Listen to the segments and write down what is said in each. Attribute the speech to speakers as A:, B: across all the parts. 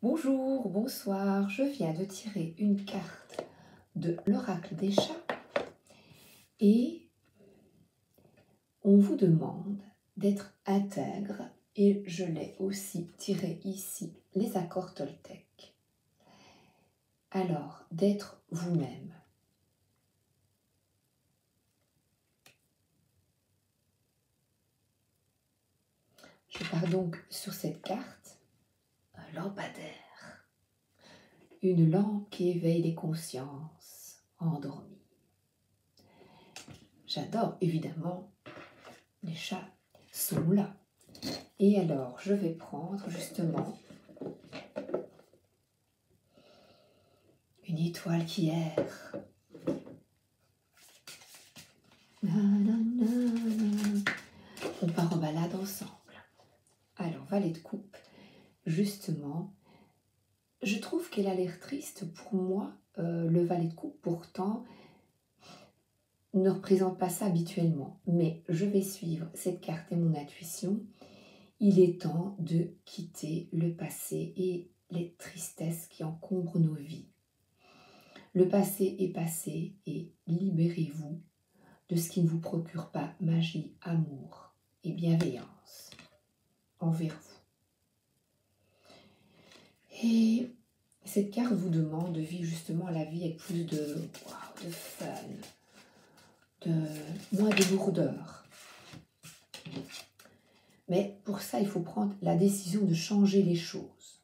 A: Bonjour, bonsoir, je viens de tirer une carte de l'oracle des chats et on vous demande d'être intègre et je l'ai aussi tiré ici, les accords Toltec. Alors, d'être vous-même. Je pars donc sur cette carte, un lampadaire, une lampe qui éveille les consciences endormies. J'adore évidemment, les chats sont là. Et alors, je vais prendre justement une étoile qui erre. On part en balade ensemble. Alors, valet de coupe, justement, je trouve qu'elle a l'air triste pour moi. Le valet de coupe, pourtant, ne représente pas ça habituellement. Mais je vais suivre cette carte et mon intuition. Il est temps de quitter le passé et les tristesses qui encombrent nos vies. Le passé est passé et libérez-vous de ce qui ne vous procure pas magie, amour et bienveillance envers vous. Et cette carte vous demande de vivre justement la vie avec plus de fun, moins de lourdeur. Mais pour ça, il faut prendre la décision de changer les choses.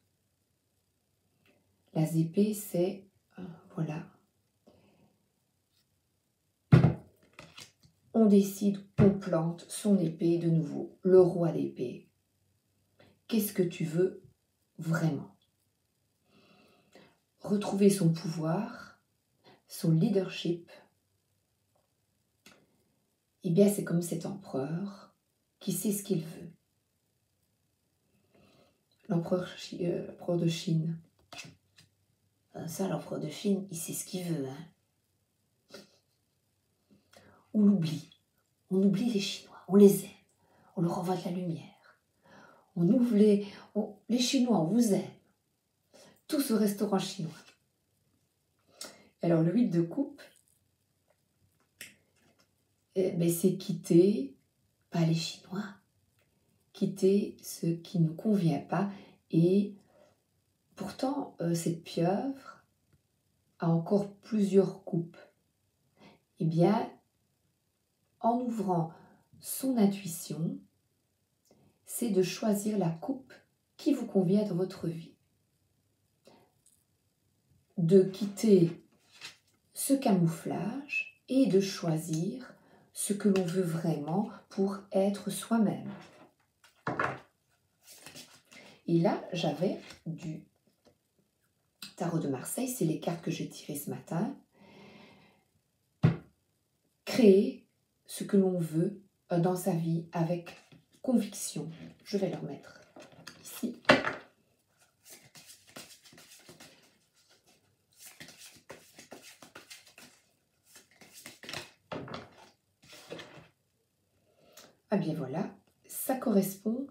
A: La épée, c'est, voilà, on décide, on plante son épée de nouveau, le roi d'épée. Qu'est-ce que tu veux vraiment? Retrouver son pouvoir, son leadership. Eh bien, c'est comme cet empereur qui sait ce qu'il veut. L'empereur de Chine. Ça, l'empereur de Chine, il sait ce qu'il veut. Hein. On l'oublie. On oublie les Chinois. On les aime. On leur envoie de la lumière. On ouvre les Chinois, on vous aime. Tous au restaurant chinois. Alors, le 8 de coupe, c'est quitter, pas les Chinois, quitter ce qui ne nous convient pas. Et pourtant, cette pieuvre a encore plusieurs coupes. Eh bien, en ouvrant son intuition, c'est de choisir la coupe qui vous convient dans votre vie. De quitter ce camouflage et de choisir ce que l'on veut vraiment pour être soi-même. Et là, j'avais du tarot de Marseille, c'est les cartes que j'ai tirées ce matin. Créer ce que l'on veut dans sa vie avec conviction. Je vais le remettre ici. Ah bien voilà, ça correspond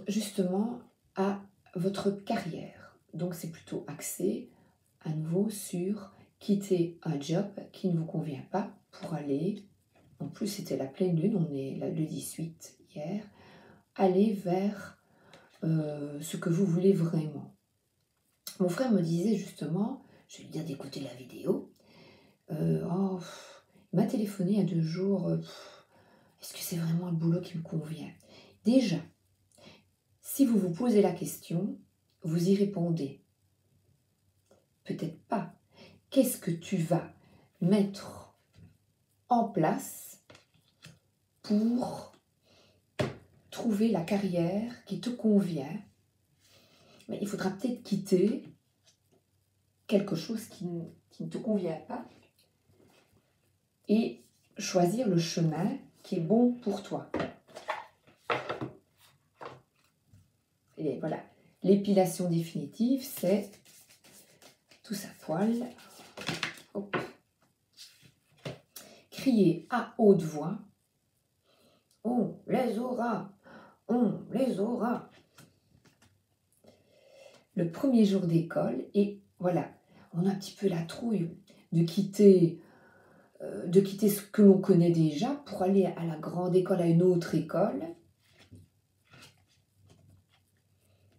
A: justement à votre carrière. Donc c'est plutôt axé à nouveau sur quitter un job qui ne vous convient pas pour aller, en plus c'était la pleine lune, on est le 18 hier, aller vers ce que vous voulez vraiment. Mon frère me disait justement, je vais lui dire d'écouter la vidéo, il m'a téléphoné il y a 2 jours, est-ce que c'est vraiment le boulot qui me convient? Déjà, si vous vous posez la question, vous y répondez. Peut-être pas. Qu'est-ce que tu vas mettre en place pour trouver la carrière qui te convient? Mais il faudra peut-être quitter quelque chose qui ne te convient pas et choisir le chemin qui est bon pour toi. Et voilà, l'épilation définitive, c'est tout à poil. Hop. Crier à haute voix. On les aura, on les aura. le premier jour d'école et voilà, on a un petit peu la trouille de quitter ce que l'on connaît déjà pour aller à la grande école, à une autre école.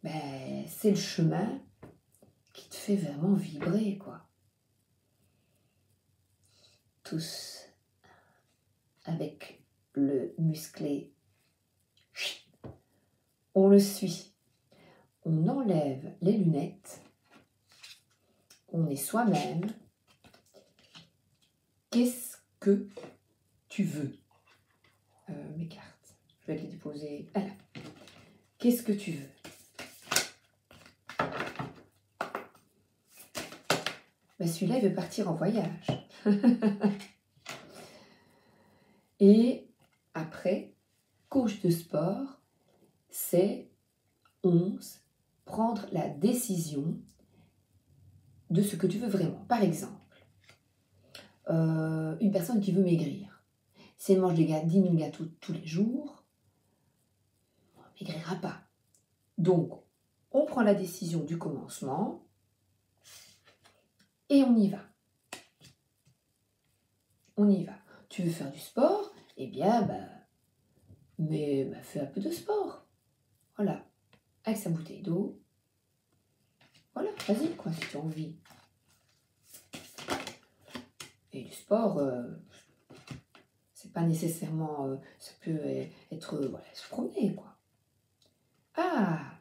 A: Ben, c'est le chemin qui te fait vraiment vibrer, quoi. Tous avec le musclé. On le suit. On enlève les lunettes. On est soi-même. Qu'est-ce que tu veux? Mes cartes. Je vais les déposer. Voilà. Qu'est-ce que tu veux? Ben, celui-là, il veut partir en voyage. Et après, coach de sport, c'est 11, prendre la décision de ce que tu veux vraiment. Par exemple, une personne qui veut maigrir. Si elle mange 10 000 gâteaux tous les jours, elle ne maigrira pas. Donc, on prend la décision du commencement et on y va. On y va. Tu veux faire du sport? Eh bien, fais un peu de sport. Voilà. Avec sa bouteille d'eau. Voilà, vas-y, quoi, si tu as envie. Et du sport, c'est pas nécessairement... ça peut être... voilà, se promener, quoi. Ah!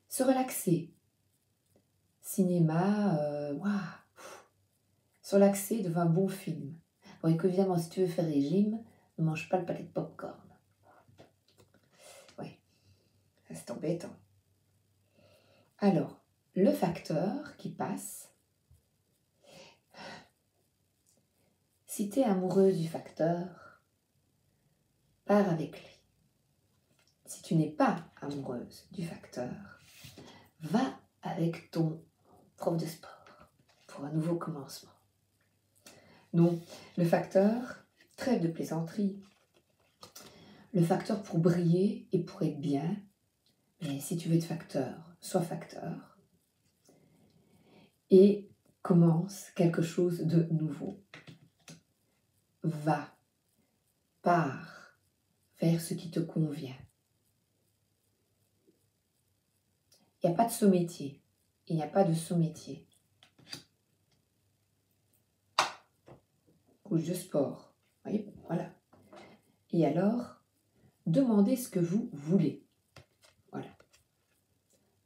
A: Se relaxer. Cinéma, waouh! Se relaxer devant un bon film. Bon, et qu'évidemment, si tu veux faire régime, ne mange pas le paquet de popcorn. Oui, ça c'est embêtant. Alors, le facteur qui passe, si tu es amoureuse du facteur, pars avec lui. Si tu n'es pas amoureuse du facteur, va avec ton prof de sport pour un nouveau commencement. Non, le facteur, trêve de plaisanterie. Le facteur pour briller et pour être bien, mais si tu veux être facteur, sois facteur. Et commence quelque chose de nouveau. Va, pars vers ce qui te convient. Il n'y a pas de saut-métier. Il n'y a pas de saut-métier. Couche de sport. Voyez, voilà. Et alors, demandez ce que vous voulez. Voilà.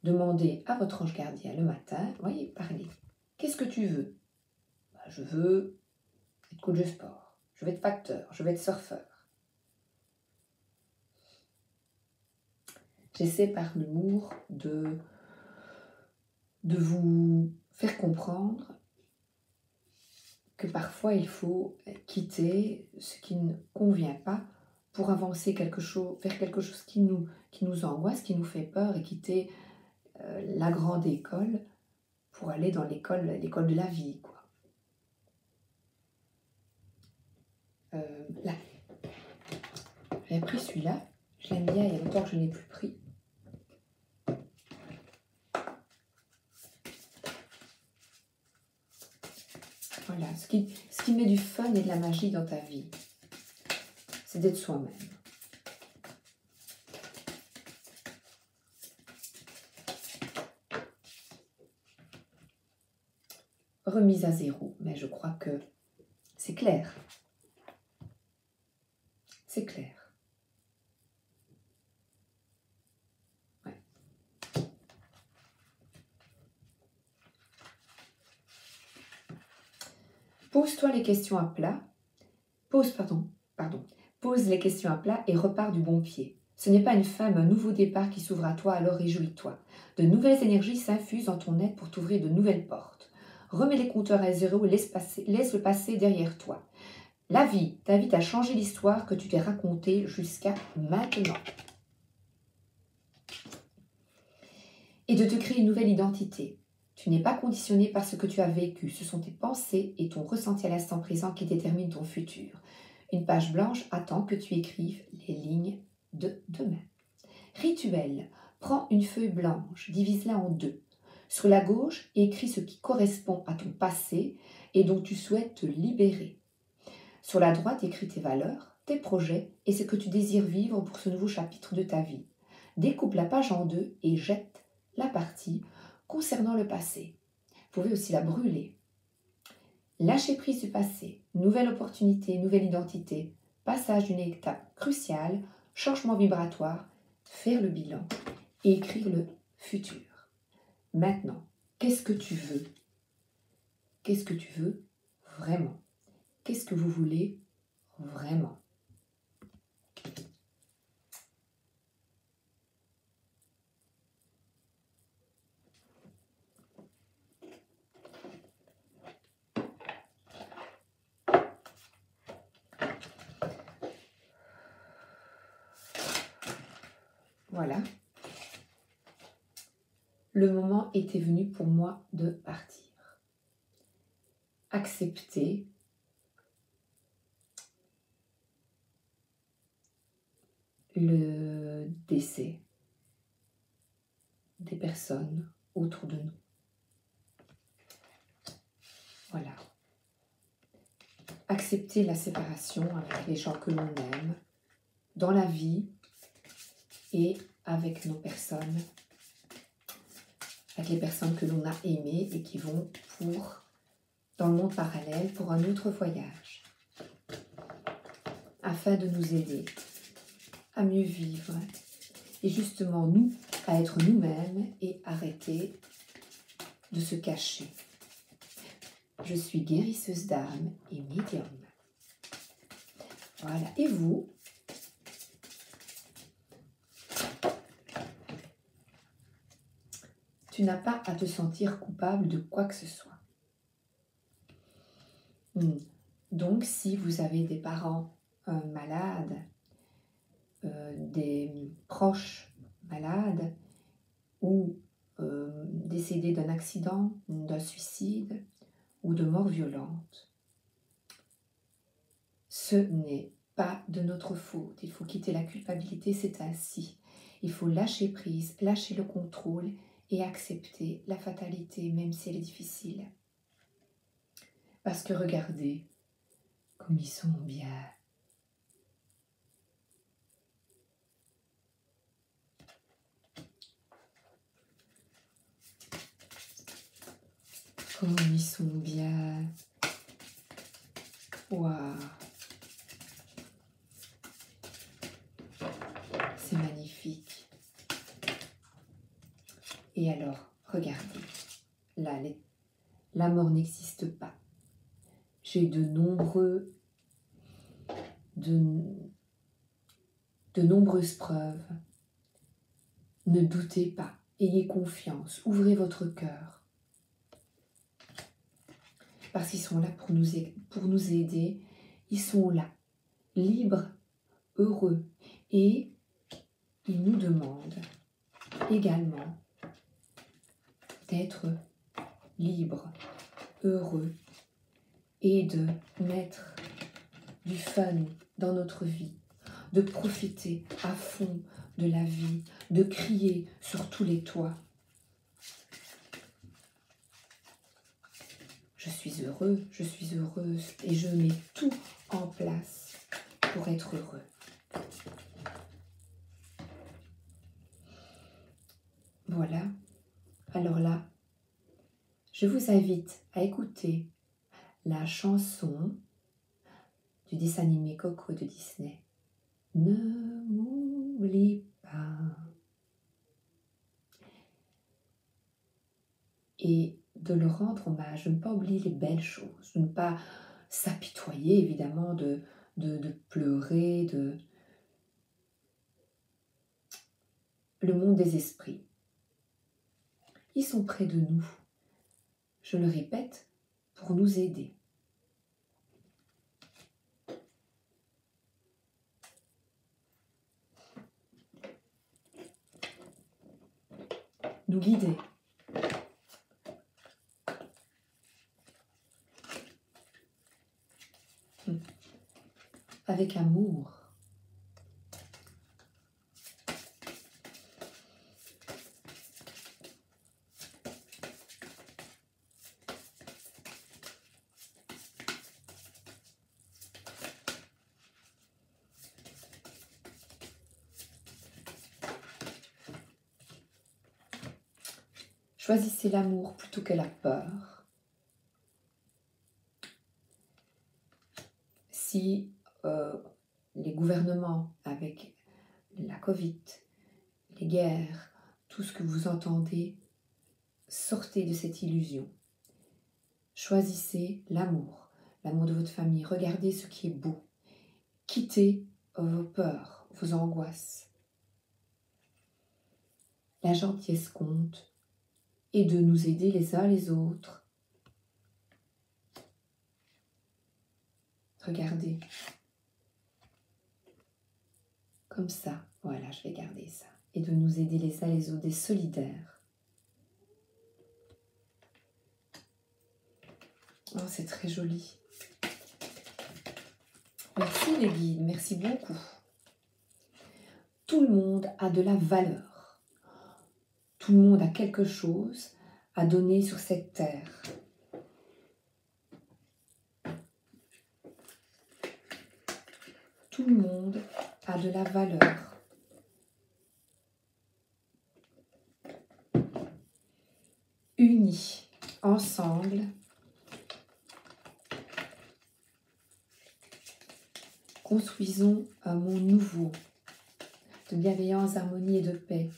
A: Demandez à votre ange gardien le matin. Voyez, parlez. Qu'est-ce que tu veux? Je veux être coach de sport. Je veux être facteur. Je veux être surfeur. J'essaie par l'humour de vous faire comprendre que parfois il faut quitter ce qui ne convient pas pour avancer vers quelque chose qui nous angoisse, qui nous fait peur et quitter la grande école pour aller dans l'école de la vie, quoi. Là, j'avais pris celui-là, je l'aime bien, il y a longtemps que je ne l'ai plus pris. Voilà, ce qui met du fun et de la magie dans ta vie, c'est d'être soi-même. Remise à zéro, mais je crois que c'est clair. C'est clair. Ouais. Pose-toi les questions à plat. Pose les questions à plat et repars du bon pied. Ce n'est pas une fin, mais un nouveau départ qui s'ouvre à toi, alors réjouis-toi. De nouvelles énergies s'infusent en ton être pour t'ouvrir de nouvelles portes. Remets les compteurs à zéro et laisse le passé derrière toi. La vie t'invite à changer l'histoire que tu t'es racontée jusqu'à maintenant. Et de te créer une nouvelle identité. Tu n'es pas conditionné par ce que tu as vécu. Ce sont tes pensées et ton ressenti à l'instant présent qui déterminent ton futur. Une page blanche attend que tu écrives les lignes de demain. Rituel. Prends une feuille blanche, divise-la en deux. Sur la gauche, écris ce qui correspond à ton passé et dont tu souhaites te libérer. Sur la droite, écris tes valeurs, tes projets et ce que tu désires vivre pour ce nouveau chapitre de ta vie. Découpe la page en deux et jette la partie concernant le passé. Vous pouvez aussi la brûler. Lâcher prise du passé, nouvelle opportunité, nouvelle identité, passage d'une étape cruciale, changement vibratoire, faire le bilan et écrire le futur. Maintenant, qu'est-ce que tu veux? Qu'est-ce que tu veux vraiment? Qu'est-ce que vous voulez vraiment? Voilà. Le moment était venu pour moi de partir. Accepter le décès des personnes autour de nous. Voilà. Accepter la séparation avec les gens que l'on aime, dans la vie et avec nos personnes, avec les personnes que l'on a aimées et qui vont dans le monde parallèle pour un autre voyage, afin de nous aider à mieux vivre et justement nous, à être nous-mêmes et arrêter de se cacher. Je suis guérisseuse d'âme et médium. Voilà. Et vous? Tu n'as pas à te sentir coupable de quoi que ce soit. Donc, si vous avez des parents malades, des proches malades ou décédés d'un accident, d'un suicide ou de mort violente, ce n'est pas de notre faute. Il faut quitter la culpabilité, c'est ainsi. Il faut lâcher prise, lâcher le contrôle et accepter la fatalité, même si elle est difficile. Parce que regardez comme ils sont bien. Comme ils sont bien. Waouh. C'est magnifique. Et alors, regardez. Là, la mort n'existe pas. J'ai de nombreuses preuves. Ne doutez pas. Ayez confiance. Ouvrez votre cœur. Parce qu'ils sont là pour nous aider. Ils sont là, libres, heureux. Et ils nous demandent également d'être libres, heureux et de mettre du fun dans notre vie, de profiter à fond de la vie, de crier sur tous les toits. Je suis heureux, je suis heureuse et je mets tout en place pour être heureux. Voilà. Alors là, je vous invite à écouter la chanson du dessin animé Coco de Disney. Ne m'oublie pas. Et de le rendre hommage, de ne pas oublier les belles choses, de ne pas s'apitoyer évidemment, de pleurer, le monde des esprits. Ils sont près de nous, je le répète, pour nous aider. Nous guider. Avec amour. Choisissez l'amour plutôt que la peur. Si les gouvernements, avec la Covid, les guerres, tout ce que vous entendez, sortez de cette illusion. Choisissez l'amour, l'amour de votre famille. Regardez ce qui est beau. Quittez vos peurs, vos angoisses. La gentillesse compte et de nous aider les uns les autres. Regardez. Comme ça, voilà, je vais garder ça. Et de nous aider les uns les autres, des solidaires. Oh, c'est très joli. Merci les guides, merci beaucoup. Tout le monde a de la valeur. Tout le monde a quelque chose à donner sur cette terre. Tout le monde a de la valeur. Unis, ensemble, construisons un monde nouveau, de bienveillance, d'harmonie et de paix.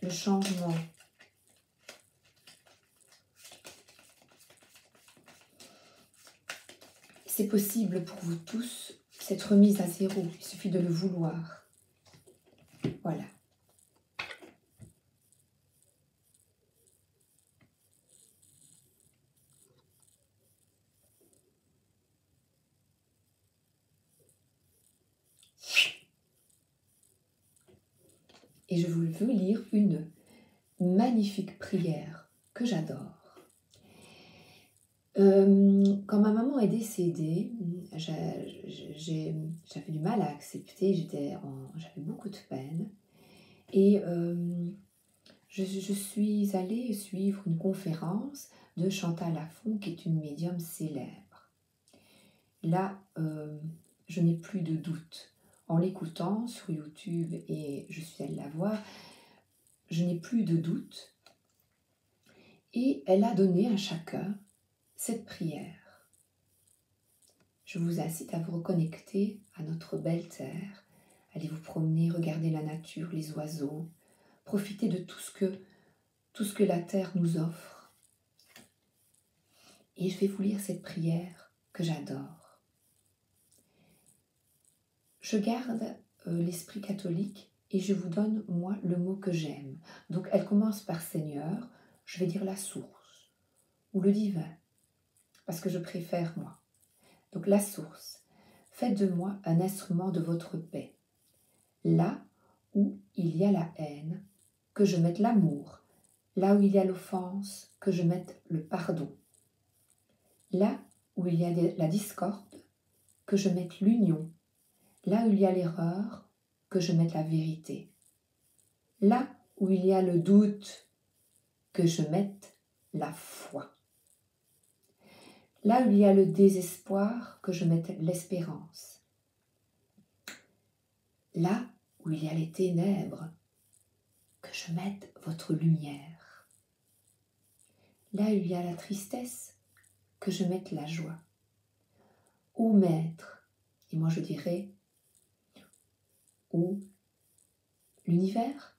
A: Le changement. C'est possible pour vous tous, cette remise à zéro. Il suffit de le vouloir. Voilà. Et je veux lire une magnifique prière que j'adore. Quand ma maman est décédée, j'avais du mal à accepter, j'avais beaucoup de peine. Et je suis allée suivre une conférence de Chantal Lafont, qui est une médium célèbre. Là, je n'ai plus de doute. En l'écoutant sur YouTube, et je suis allée la voir, je n'ai plus de doute. Et elle a donné à chacun cette prière. Je vous incite à vous reconnecter à notre belle terre. Allez vous promener, regarder la nature, les oiseaux. Profitez de tout ce que la terre nous offre. Et je vais vous lire cette prière que j'adore. Je garde l'esprit catholique et je vous donne, moi, le mot que j'aime. Donc, elle commence par Seigneur, je vais dire la source ou le divin, parce que je préfère moi. Donc, la source. Faites de moi un instrument de votre paix. Là où il y a la haine, que je mette l'amour. Là où il y a l'offense, que je mette le pardon. Là où il y a la discorde, que je mette l'union. Là où il y a l'erreur, que je mette la vérité. Là où il y a le doute, que je mette la foi. Là où il y a le désespoir, que je mette l'espérance. Là où il y a les ténèbres, que je mette votre lumière. Là où il y a la tristesse, que je mette la joie. Ô Maître, et moi je dirais, ô l'univers,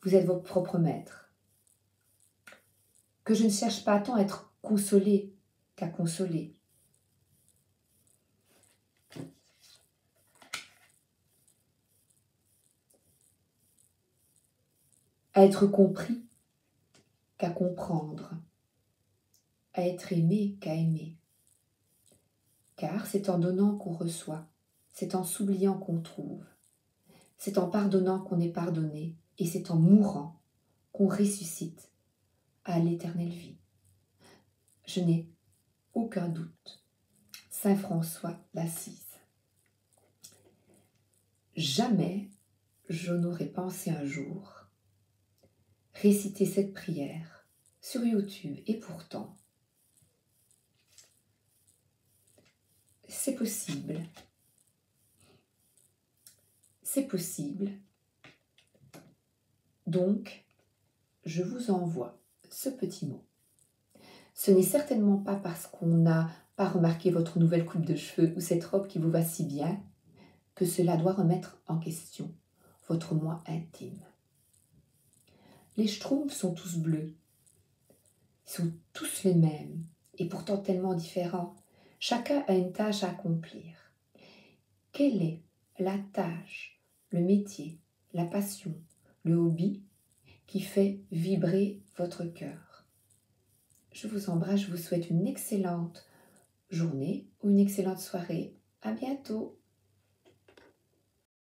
A: vous êtes votre propre maître. Que je ne cherche pas tant à être consolé qu'à consoler. À être compris qu'à comprendre. À être aimé qu'à aimer. Car c'est en donnant qu'on reçoit, c'est en s'oubliant qu'on trouve, c'est en pardonnant qu'on est pardonné, et c'est en mourant qu'on ressuscite à l'éternelle vie. Je n'ai aucun doute. Saint François d'Assise. Jamais je n'aurais pensé un jour réciter cette prière sur YouTube, et pourtant, c'est possible. C'est possible. Donc, je vous envoie ce petit mot. Ce n'est certainement pas parce qu'on n'a pas remarqué votre nouvelle coupe de cheveux ou cette robe qui vous va si bien que cela doit remettre en question votre moi intime. Les schtroumpfs sont tous bleus. Ils sont tous les mêmes et pourtant tellement différents. Chacun a une tâche à accomplir. Quelle est la tâche, le métier, la passion, le hobby qui fait vibrer votre cœur? Je vous embrasse, je vous souhaite une excellente journée ou une excellente soirée. À bientôt!